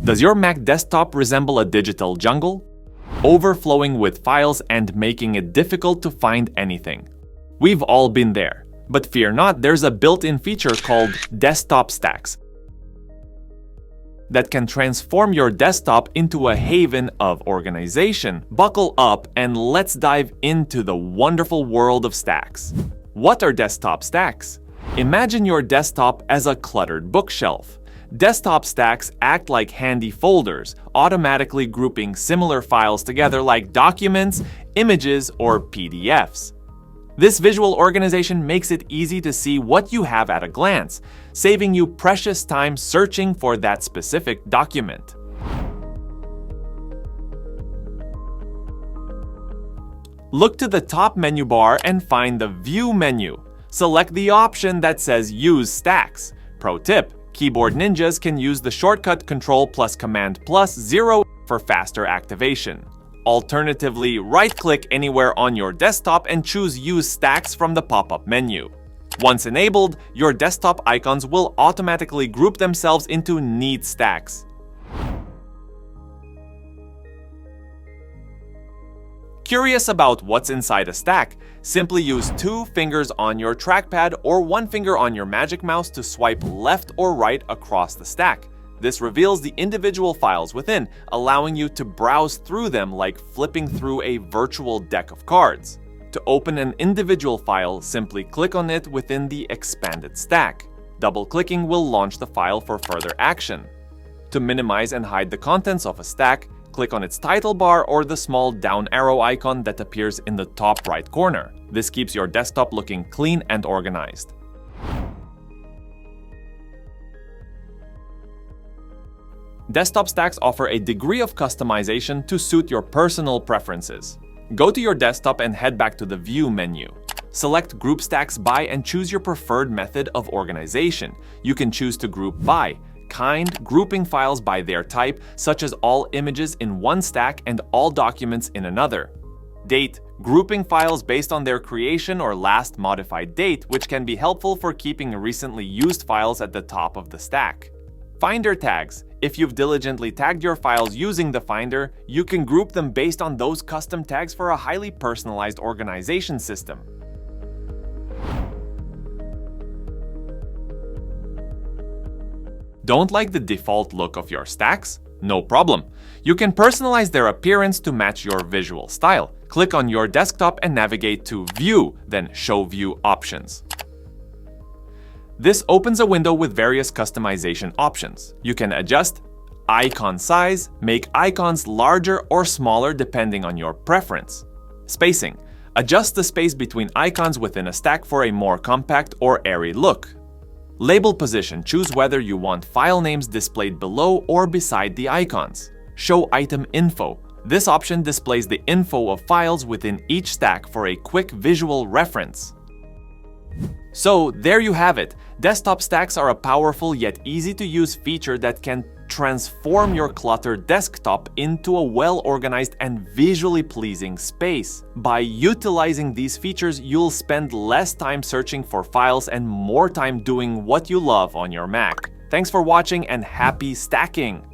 Does your Mac desktop resemble a digital jungle? Overflowing with files and making it difficult to find anything. We've all been there. But fear not, there's a built-in feature called desktop stacks that can transform your desktop into a haven of organization. Buckle up and let's dive into the wonderful world of stacks. What are desktop stacks? Imagine your desktop as a cluttered bookshelf. Desktop stacks act like handy folders, automatically grouping similar files together like documents, images, or PDFs. This visual organization makes it easy to see what you have at a glance, saving you precious time searching for that specific document. Look to the top menu bar and find the View menu. Select the option that says Use Stacks. Pro tip: keyboard ninjas can use the shortcut Ctrl plus Command plus 0 for faster activation. Alternatively, right-click anywhere on your desktop and choose Use Stacks from the pop-up menu. Once enabled, your desktop icons will automatically group themselves into neat stacks. Curious about what's inside a stack? Simply use 2 fingers on your trackpad or 1 finger on your magic mouse to swipe left or right across the stack. This reveals the individual files within, allowing you to browse through them like flipping through a virtual deck of cards. To open an individual file, simply click on it within the expanded stack. Double-clicking will launch the file for further action. To minimize and hide the contents of a stack, click on its title bar or the small down arrow icon that appears in the top right corner. This keeps your desktop looking clean and organized. Desktop stacks offer a degree of customization to suit your personal preferences. Go to your desktop and head back to the View menu. Select Group Stacks by and choose your preferred method of organization. You can choose to group by kind, grouping files by their type, such as all images in one stack and all documents in another. Date, grouping files based on their creation or last modified date, which can be helpful for keeping recently used files at the top of the stack. Finder tags. If you've diligently tagged your files using the Finder, you can group them based on those custom tags for a highly personalized organization system. Don't like the default look of your stacks? No problem. You can personalize their appearance to match your visual style. Click on your desktop and navigate to View, then Show View Options. This opens a window with various customization options. You can adjust icon size, make icons larger or smaller depending on your preference. Spacing. Adjust the space between icons within a stack for a more compact or airy look. Label position. Choose whether you want file names displayed below or beside the icons. Show item info. This option displays the info of files within each stack for a quick visual reference. So there you have it. Desktop stacks are a powerful yet easy-to-use feature that can transform your cluttered desktop into a well-organized and visually pleasing space. By utilizing these features, you'll spend less time searching for files and more time doing what you love on your Mac. Thanks for watching and happy stacking!